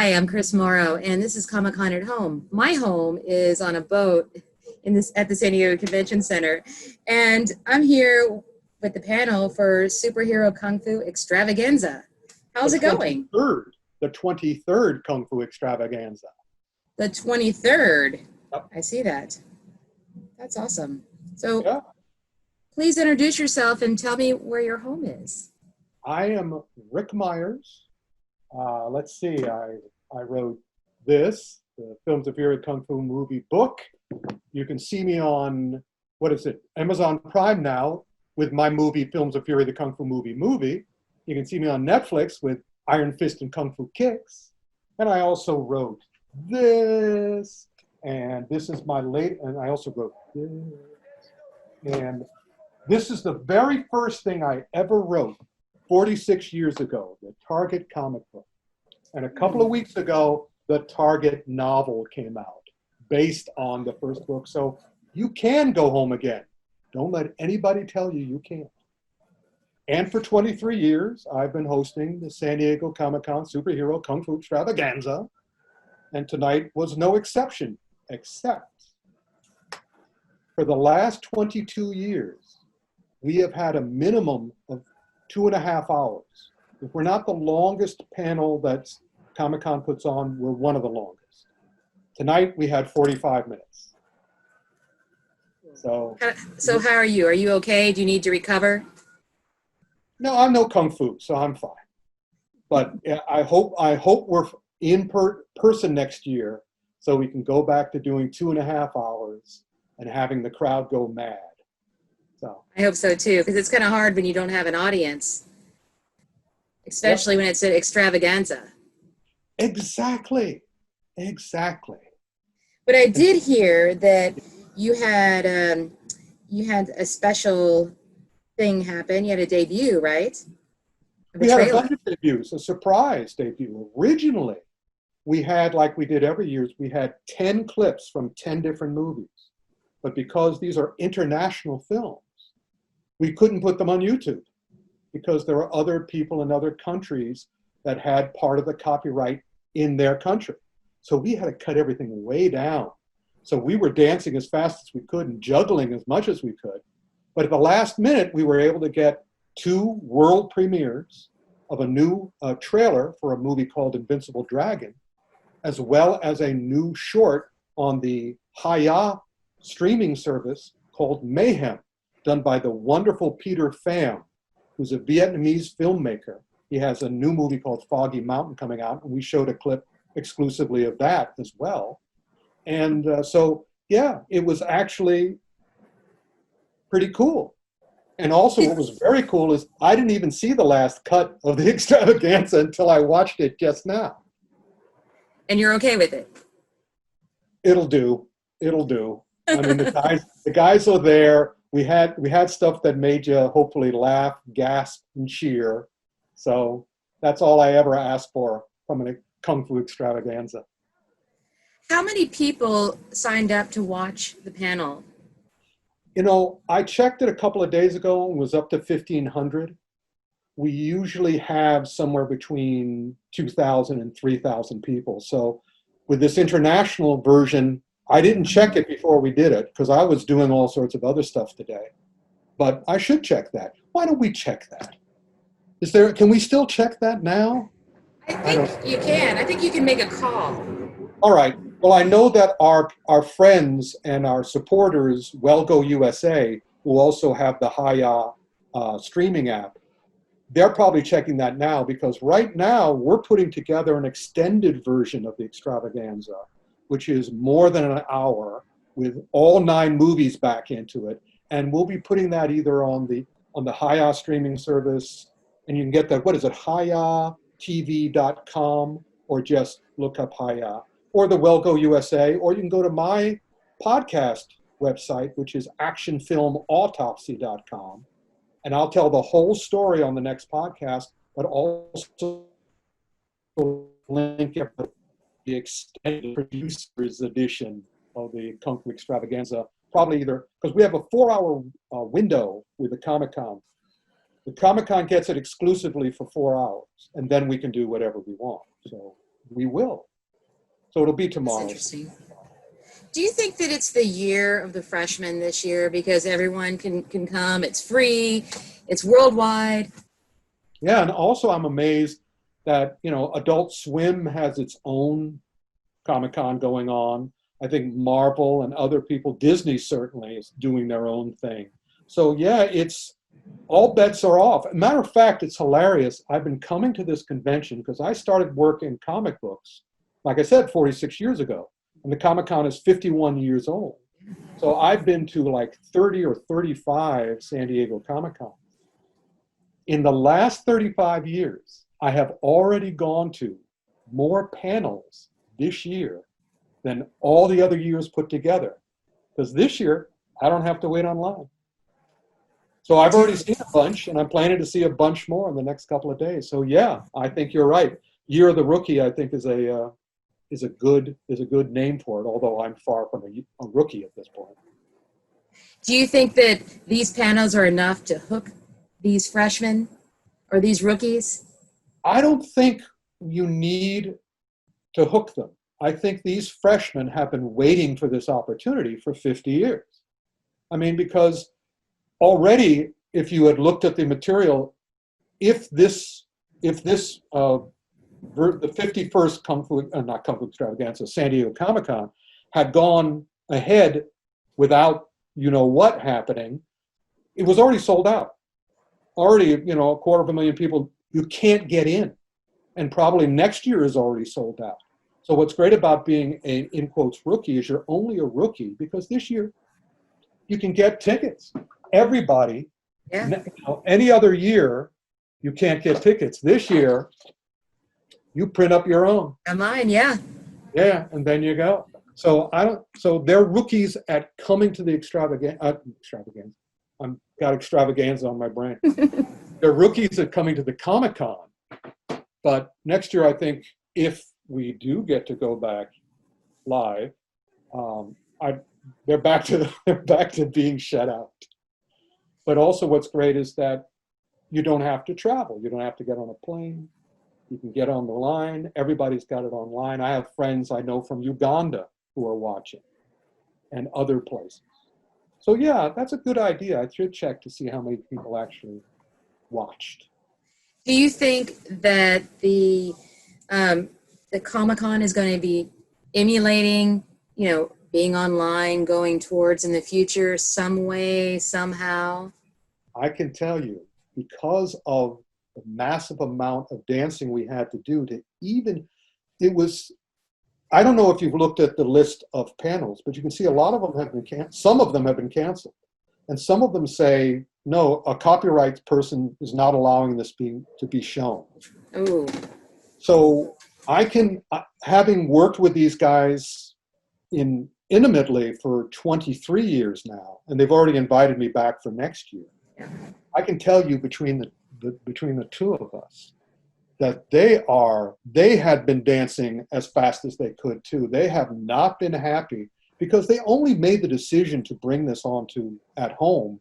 Hi, I'm Chris Morrow, and this is Comic-Con at Home. My home is on a boat at the San Diego Convention Center, and I'm here with the panel for Superhero Kung Fu Extravaganza. How's it going? The 23rd Kung Fu Extravaganza. The 23rd. Yep. I see that. That's awesome. So yeah. Please introduce yourself and tell me where your home is. I am Ric Meyers. Let's see, I wrote this, the Film Nerd Kung Fu movie book. You can see me on, Amazon Prime now with my movie, Films of Fury, the Kung Fu movie. You can see me on Netflix with Iron Fist and Kung Fu Kicks. And I also wrote this, and this is my and I also wrote this. And this is the very first thing I ever wrote 46 years ago, the Targitt comic book. And a couple of weeks ago, the Targitt novel came out based on the first book. So you can go home again. Don't let anybody tell you you can't. And for 23 years, I've been hosting the San Diego Comic-Con Superhero Kung Fu Extravaganza. And tonight was no exception, except for the last 22 years, we have had a minimum of 2.5 hours. If we're not the longest panel that Comic-Con puts on, we're one of the longest. Tonight we had 45 minutes. So how are you? Are you okay? Do you need to recover? No, I'm no Kung Fu, so I'm fine. But I hope we're in person next year so we can go back to doing 2.5 hours and having the crowd go mad. So I hope so too, because it's kind of hard when you don't have an audience, especially when it's an extravaganza. Exactly. But I did hear that you had a special thing happen. You had a debut, right? We had a bunch of debuts, a surprise debut. Originally, we had, like we did every year, we had 10 clips from 10 different movies. But because these are international films, we couldn't put them on YouTube because there were other people in other countries that had part of the copyright in their country. So we had to cut everything way down. So we were dancing as fast as we could and juggling as much as we could. But at the last minute, we were able to get 2 world premieres of a new trailer for a movie called Invincible Dragon, as well as a new short on the Hi-Ya streaming service called Mayhem, done by the wonderful Peter Pham, who's a Vietnamese filmmaker. He has a new movie called Foggy Mountain coming out, and we showed a clip exclusively of that as well. And it was actually pretty cool. And also what was very cool is I didn't even see the last cut of the extravaganza until I watched it just now. And you're okay with it? It'll do. I mean, the guys are there. We had stuff that made you hopefully laugh, gasp, and cheer. So that's all I ever asked for from a Kung Fu Extravaganza. How many people signed up to watch the panel? You know, I checked it a couple of days ago and was up to 1,500. We usually have somewhere between 2,000 and 3,000 people. So with this international version, I didn't check it before we did it because I was doing all sorts of other stuff today. But I should check that. Why don't we check that? Can we still check that now? I think you can. I think you can make a call. All right. Well, I know that our friends and our supporters, WellGo USA, who also have the Hi-Ya streaming app, they're probably checking that now because right now we're putting together an extended version of the extravaganza, which is more than an hour with all 9 movies back into it. And we'll be putting that either on the Hi-Ya streaming service, and you can get that, HiYaTV.com, or just look up Hi-Ya, or the WellGo USA, or you can go to my podcast website, which is actionfilmautopsy.com. And I'll tell the whole story on the next podcast, but also link up the extended producers edition of the Kung Fu Extravaganza, probably either, because we have a 4-hour window with the Comic-Con. The Comic-Con gets it exclusively for 4 hours, and then we can do whatever we want. So we will. So it'll be That's tomorrow. interesting. Do you think that it's the year of the freshmen this year because everyone can come? It's free. It's worldwide. Yeah, and also I'm amazed that, Adult Swim has its own Comic-Con going on. I think Marvel and other people, Disney certainly is doing their own thing. So yeah, it's all bets are off. Matter of fact, it's hilarious. I've been coming to this convention because I started work in comic books, like I said, 46 years ago. And the Comic-Con is 51 years old. So I've been to like 30 or 35 San Diego Comic-Con. In the last 35 years, I have already gone to more panels this year than all the other years put together. Because this year, I don't have to wait online. So I've already seen a bunch, and I'm planning to see a bunch more in the next couple of days. So yeah, I think you're right. Year of the Rookie, I think, is a good name for it, although I'm far from a rookie at this point. Do you think that these panels are enough to hook these freshmen or these rookies? I don't think you need to hook them. I think these freshmen have been waiting for this opportunity for 50 years. I mean, because already, if you had looked at the material, if the 51st not Kung Fu Extravaganza, San Diego Comic-Con had gone ahead without what happening, it was already sold out. Already, 250,000 people, you can't get in. And probably next year is already sold out. So what's great about being a, in quotes, rookie is you're only a rookie because this year you can get tickets. Everybody, any other year, you can't get tickets. This year, you print up your own. Online, yeah. Yeah, and then you go. So So they're rookies at coming to the extravaganza. I've got extravaganza on my brain. They're rookies at coming to the Comic-Con. But next year, I think if we do get to go back live, they're back to being shut out. But also, what's great is that you don't have to travel. You don't have to get on a plane. You can get on the line. Everybody's got it online. I have friends I know from Uganda who are watching and other places. So yeah, that's a good idea. I should check to see how many people actually watched. Do you think that the Comic-Con is going to be emulating, being online, going towards in the future some way, somehow? I can tell you, because of the massive amount of dancing we had to do I don't know if you've looked at the list of panels, but you can see a lot of them have been canceled. Some of them have been canceled. And some of them say, no, a copyright person is not allowing this to be shown. Ooh. So having worked with these guys intimately for 23 years now, and they've already invited me back for next year, I can tell you between the two of us that they had been dancing as fast as they could too. They have not been happy because they only made the decision to bring this on to at home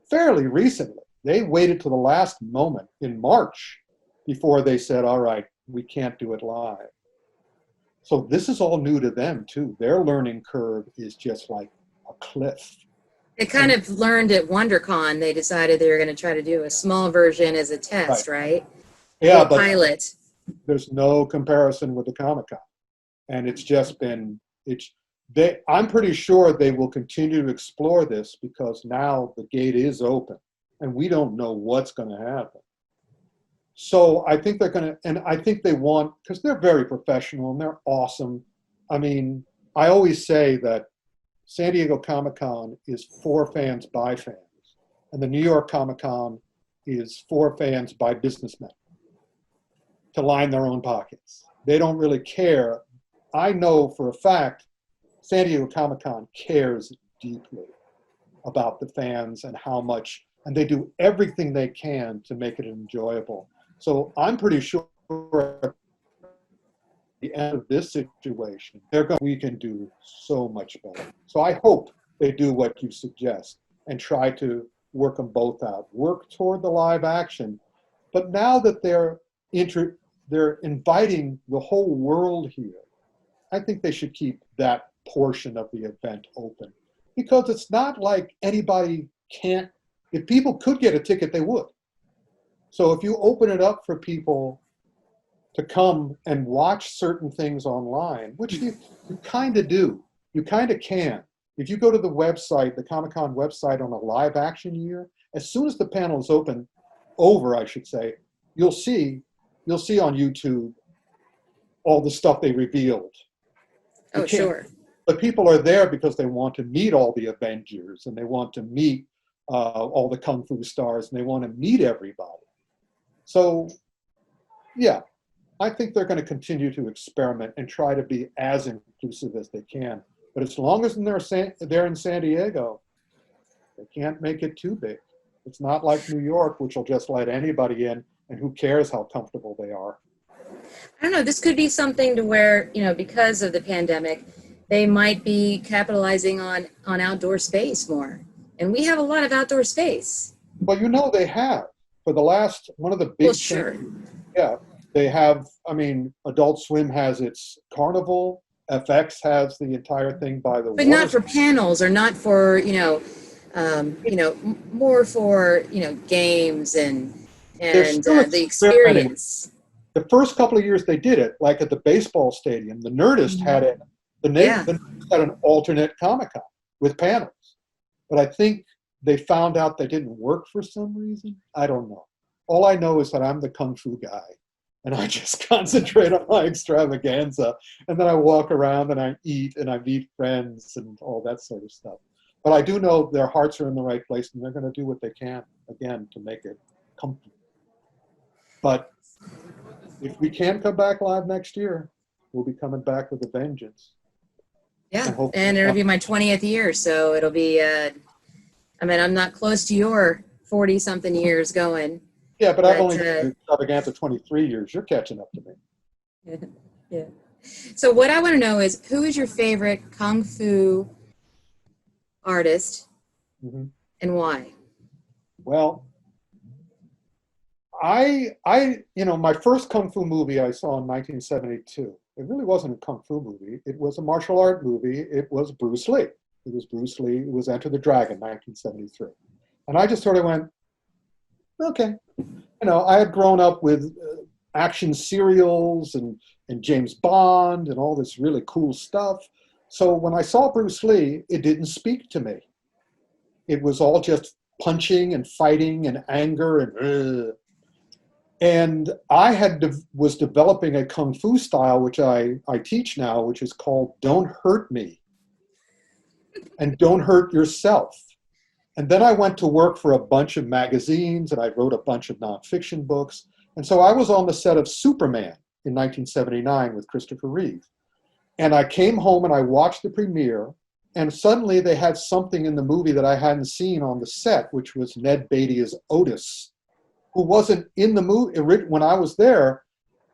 fairly recently. They waited to the last moment in March before they said, all right, we can't do it live. So this is all new to them too. Their learning curve is just like a cliff. They kind of learned at WonderCon. They decided they were going to try to do a small version as a test, right? Yeah, but pilot. There's no comparison with the Comic-Con. And it's just been, I'm pretty sure they will continue to explore this because now the gate is open and we don't know what's going to happen. So I think they're going to, and I think they want, because they're very professional and they're awesome. I mean, I always say that San Diego Comic-Con is for fans by fans, and the New York Comic-Con is for fans by businessmen to line their own pockets. They don't really care. I know for a fact San Diego Comic-Con cares deeply about the fans and how much, and they do everything they can to make it enjoyable. So I'm pretty sure at the end of this situation, we can do so much better. So I hope they do what you suggest and try to work them both out. Work toward the live action. But now that they're inviting the whole world here. I think they should keep that portion of the event open, because it's not like anybody can't, if people could get a ticket, they would. So if you open it up for people to come and watch certain things online, which you kind of do, you kind of can. If you go to the website, the Comic-Con website on a live action year, as soon as the panel is over, I should say, you'll see on YouTube all the stuff they revealed. Oh, sure. But people are there because they want to meet all the Avengers, and they want to meet all the Kung Fu stars, and they want to meet everybody. So, yeah, I think they're going to continue to experiment and try to be as inclusive as they can. But as long as they're in San Diego, they can't make it too big. It's not like New York, which will just let anybody in, and who cares how comfortable they are. I don't know. This could be something to where, because of the pandemic, they might be capitalizing on outdoor space more. And we have a lot of outdoor space. Well, they have. For the last, one of the big sure. Yeah, they have, Adult Swim has its Carnival. FX has the entire thing by the But not for panels, or not for, more for, games and the experience. The first couple of years they did it, like at the baseball stadium, the Nerdist had it. The Nerdist had an alternate Comic-Con with panels. But I think they found out they didn't work for some reason. I don't know. All I know is that I'm the Kung Fu guy, and I just concentrate on my extravaganza, and then I walk around and I eat and I meet friends and all that sort of stuff. But I do know their hearts are in the right place, and they're going to do what they can, again, to make it comfortable. But if we can come back live next year, we'll be coming back with a vengeance. Yeah, and it'll be my 20th year, so it'll be, I'm not close to your 40-something years going. Yeah, but I've only been Extravaganza 23 years. You're catching up to me. Yeah. So what I want to know is, who is your favorite Kung Fu artist, and why? Well, my first Kung Fu movie I saw in 1972. It really wasn't a Kung Fu movie. It was a martial art movie. It was Bruce Lee. It was Bruce Lee. It was Enter the Dragon, 1973. And I just sort of went, okay. I had grown up with action serials and James Bond and all this really cool stuff. So when I saw Bruce Lee, it didn't speak to me. It was all just punching and fighting and anger and I was developing a Kung Fu style, which I teach now, which is called Don't Hurt Me and Don't Hurt Yourself. And then I went to work for a bunch of magazines, and I wrote a bunch of nonfiction books. And so I was on the set of Superman in 1979 with Christopher Reeve. And I came home and I watched the premiere, and suddenly they had something in the movie that I hadn't seen on the set, which was Ned Beatty as Otis, who wasn't in the movie. When I was there,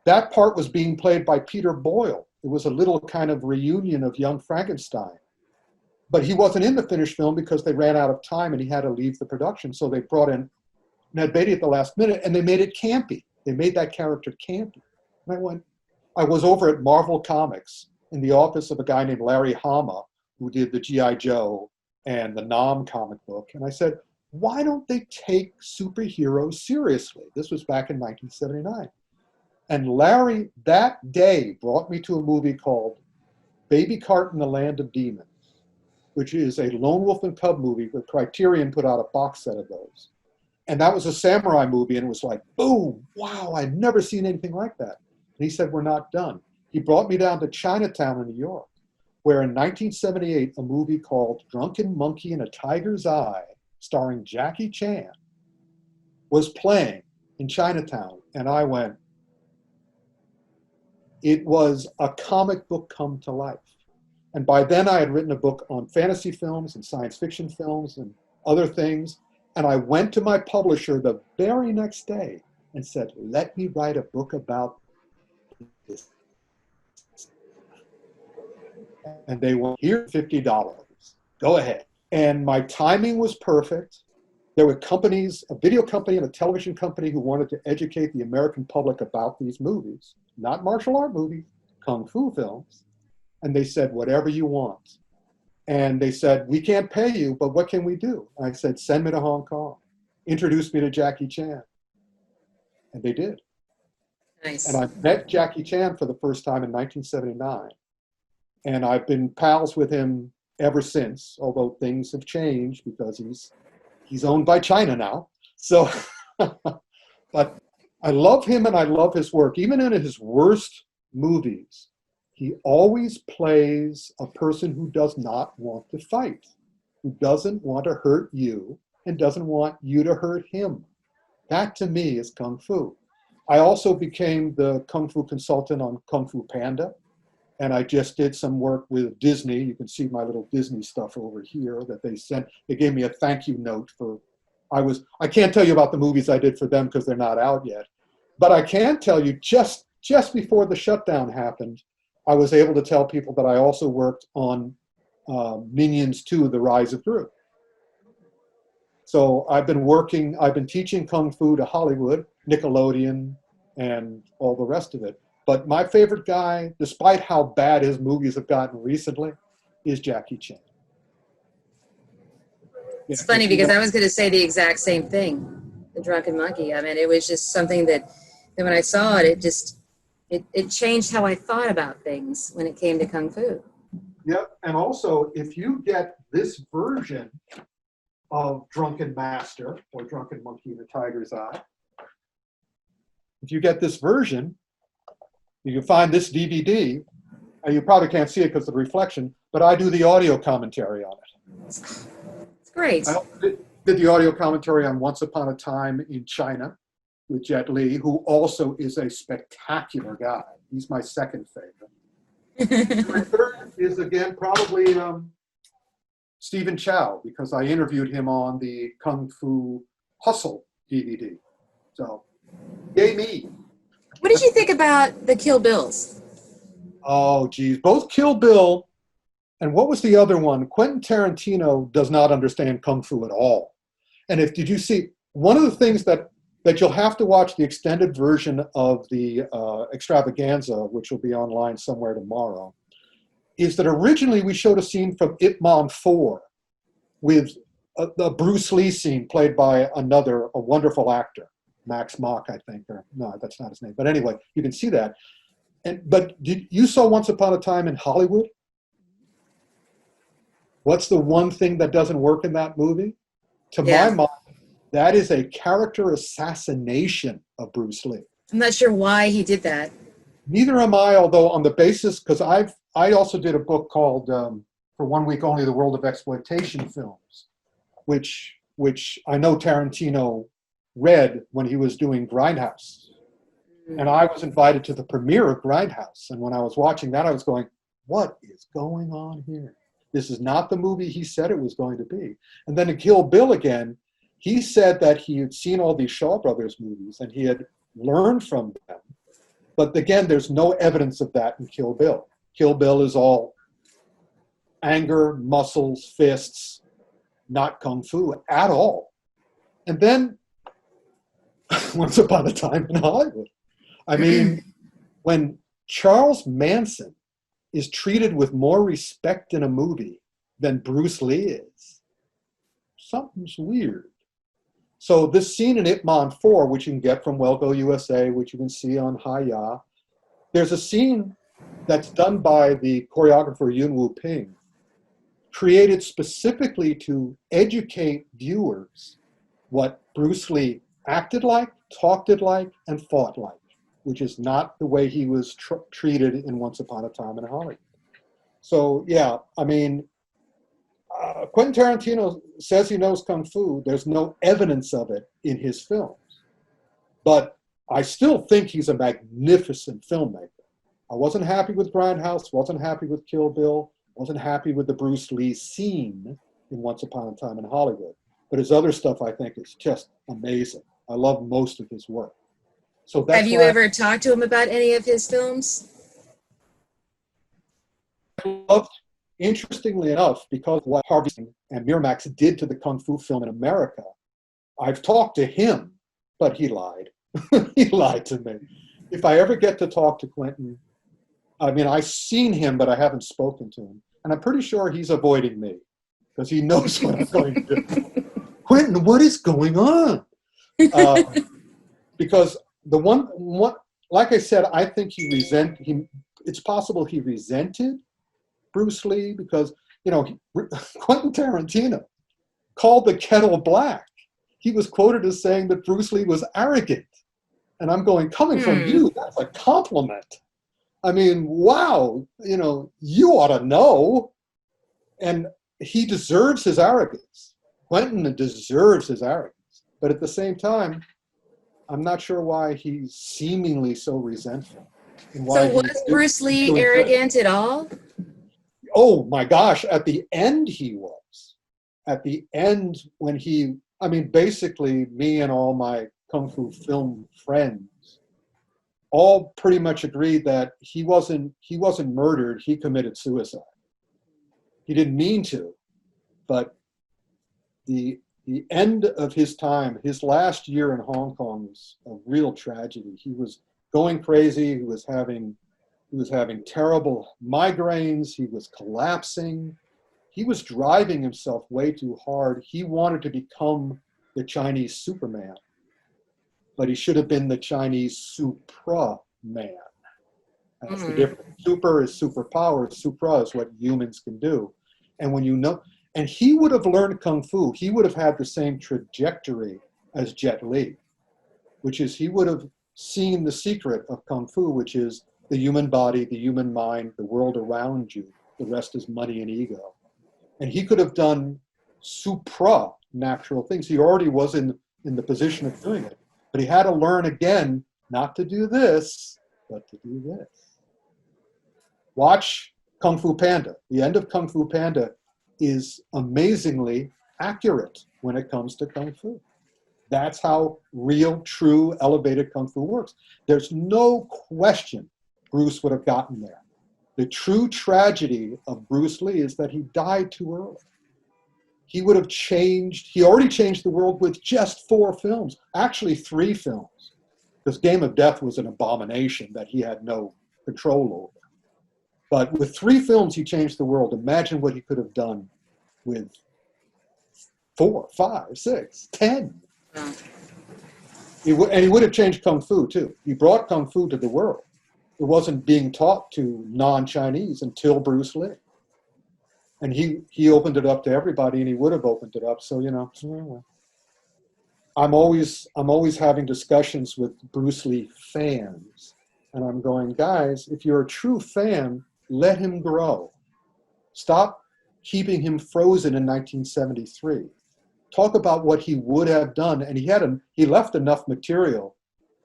that part was being played by Peter Boyle. It was a little kind of reunion of Young Frankenstein. But he wasn't in the finished film because they ran out of time and he had to leave the production. So they brought in Ned Beatty at the last minute, and they made it campy. They made that character campy. And I was over at Marvel Comics in the office of a guy named Larry Hama, who did the G.I. Joe and the Nam comic book. And I said, why don't they take superheroes seriously? This was back in 1979. And Larry that day brought me to a movie called Baby Cart in the Land of Demons, which is a Lone Wolf and Cub movie where Criterion put out a box set of those. And that was a samurai movie, and it was like, boom, wow, I'd never seen anything like that. And he said, we're not done. He brought me down to Chinatown in New York, where in 1978, a movie called Drunken Monkey in a Tiger's Eye, starring Jackie Chan, was playing in Chinatown. And I went, it was a comic book come to life. And by then I had written a book on fantasy films and science fiction films and other things. And I went to my publisher the very next day and said, let me write a book about this. And they went, here's $50. Go ahead. And my timing was perfect. there were companies, a video company and a television company, who wanted to educate the American public about these movies, not martial art movies, kung fu films. And they said, whatever you want. And they said, we can't pay you, but what can we do? And I said, send me to Hong Kong. Introduce me to Jackie Chan. And they did. Nice. And I met Jackie Chan for the first time in 1979. And I've been pals with him ever since, although things have changed because he's owned by China now. So, but I love him and I love his work. Even in his worst movies, he always plays a person who does not want to fight, who doesn't want to hurt you and doesn't want you to hurt him. That to me is Kung Fu. I also became the Kung Fu consultant on Kung Fu Panda. And I just did some work with Disney. You can see my little Disney stuff over here that they sent. They gave me a thank you note for, I can't tell you about the movies I did for them because they're not out yet. But I can tell you just before the shutdown happened, I was able to tell people that I also worked on Minions 2, The Rise of Gru. So I've been teaching Kung Fu to Hollywood, Nickelodeon, and all the rest of it. But my favorite guy, despite how bad his movies have gotten recently, is Jackie Chan. It's funny because I was going to say the exact same thing, The Drunken Monkey. I mean, it was just something that when I saw it, it changed how I thought about things when it came to Kung Fu. Yep, and also if you get this version of Drunken Master or Drunken Monkey in the Tiger's Eye, if you get this version, you can find this DVD, and you probably can't see it because of the reflection, but I do the audio commentary on it. It's great. I did the audio commentary on Once Upon a Time in China with Jet Li, who also is a spectacular guy. He's my second favorite. My third is, again, probably Stephen Chow, because I interviewed him on the Kung Fu Hustle DVD. So, yay me. What did you think about the Kill Bills? Oh, geez. Both Kill Bill and what was the other one? Quentin Tarantino does not understand Kung Fu at all. And did you see, one of the things that you'll have to watch the extended version of the Extravaganza, which will be online somewhere tomorrow, is that originally we showed a scene from Ip Man 4 with a Bruce Lee scene played by a wonderful actor. Max Mock, I think, or no, that's not his name. But anyway, you can see that. But you saw Once Upon a Time in Hollywood? What's the one thing that doesn't work in that movie? To my mind, that is a character assassination of Bruce Lee. I'm not sure why he did that. Neither am I, although on the basis, because I also did a book called, For 1 Week Only, The World of Exploitation Films, which I know Tarantino read when he was doing Grindhouse. And I was invited to the premiere of Grindhouse. And when I was watching that, I was going, what is going on here? This is not the movie he said it was going to be. And then in Kill Bill again, he said that he had seen all these Shaw Brothers movies and he had learned from them. But again, there's no evidence of that in Kill Bill. Kill Bill is all anger, muscles, fists, not Kung Fu at all. And then Once Upon a Time in Hollywood. I mean, when Charles Manson is treated with more respect in a movie than Bruce Lee is, something's weird. So this scene in Ip Man 4, which you can get from Well Go USA, which you can see on Hi-Ya, there's a scene that's done by the choreographer Yuen Woo Ping, created specifically to educate viewers what Bruce Lee acted like, talked like, and fought like, which is not the way he was treated in Once Upon a Time in Hollywood. So, yeah, I mean, Quentin Tarantino says he knows Kung Fu. There's no evidence of it in his films. But I still think he's a magnificent filmmaker. I wasn't happy with Grindhouse, wasn't happy with Kill Bill, wasn't happy with the Bruce Lee scene in Once Upon a Time in Hollywood. But his other stuff, I think, is just amazing. I love most of his work. So that's Have you ever talked to him about any of his films? I loved, interestingly enough, because what Harvey and Miramax did to the Kung Fu film in America, I've talked to him, but he lied. He lied to me. If I ever get to talk to Quentin, I mean, I've seen him, but I haven't spoken to him. And I'm pretty sure he's avoiding me because he knows what I'm going to do. Quentin, what is going on? Because the one, like I said, I think it's possible he resented Bruce Lee because, you know, Quentin Tarantino called the kettle black. He was quoted as saying that Bruce Lee was arrogant. And I'm going, coming from you, that's a compliment. I mean, wow, you know, you ought to know. And he deserves his arrogance. Quentin deserves his arrogance. But at the same time, I'm not sure why he's seemingly so resentful. And why So was Bruce Lee arrogant at all? Oh my gosh, at the end he was. At the end when I mean, basically me and all my Kung Fu film friends all pretty much agreed that he wasn't murdered, he committed suicide. He didn't mean to, but the end of his time, his last year in Hong Kong was a real tragedy. He was going crazy, he was having terrible migraines, he was collapsing. He was driving himself way too hard. He wanted to become the Chinese Superman, but he should have been the Chinese Supra-man. That's the difference. Super is superpower. Supra is what humans can do. And when you know, and he would have learned Kung Fu. He would have had the same trajectory as Jet Li, which is he would have seen the secret of Kung Fu, which is the human body, the human mind, the world around you. The rest is money and ego. And he could have done supra-natural things. He already was in the position of doing it. But he had to learn again not to do this, but to do this. Watch Kung Fu Panda. The end of Kung Fu Panda is amazingly accurate when it comes to Kung Fu. That's how real, true, elevated Kung Fu works. There's no question Bruce would have gotten there. The true tragedy of Bruce Lee is that he died too early. He would have he already changed the world with just 4 films, actually 3 films, because Game of Death was an abomination that he had no control over. But with 3 films, he changed the world. Imagine what he could have done with 4, 5, 6, 10. And he would have changed Kung Fu, too. He brought Kung Fu to the world. It wasn't being taught to non-Chinese until Bruce Lee. And he opened it up to everybody, and he would have opened it up. So, you know, I'm always having discussions with Bruce Lee fans. And I'm going, guys, if you're a true fan, let him grow. Stop keeping him frozen in 1973. Talk about what he would have done. And he left enough material.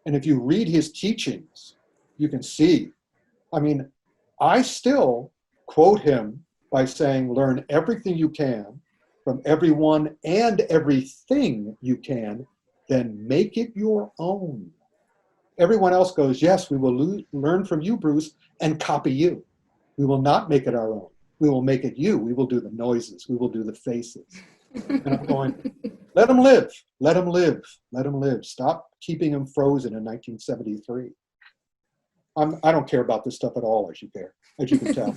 And if you read his teachings, you can see. I mean, I still quote him by saying, learn everything you can from everyone and everything you can, then make it your own. Everyone else goes, yes, we will learn from you, Bruce, and copy you. We will not make it our own. We will make it you. We will do the noises. We will do the faces. And I'm going, let him live. Let him live. Let him live. Stop keeping him frozen in 1973. I don't care about this stuff at all, as you can tell.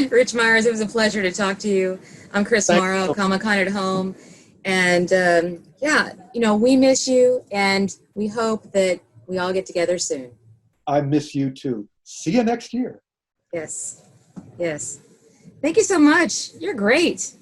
Ric Meyers, it was a pleasure to talk to you. I'm Chris Morrow, Comic-con at Home. And yeah, you know, we miss you, and we hope that we all get together soon. I miss you too. See you next year. Yes. Yes. Thank you so much. You're great.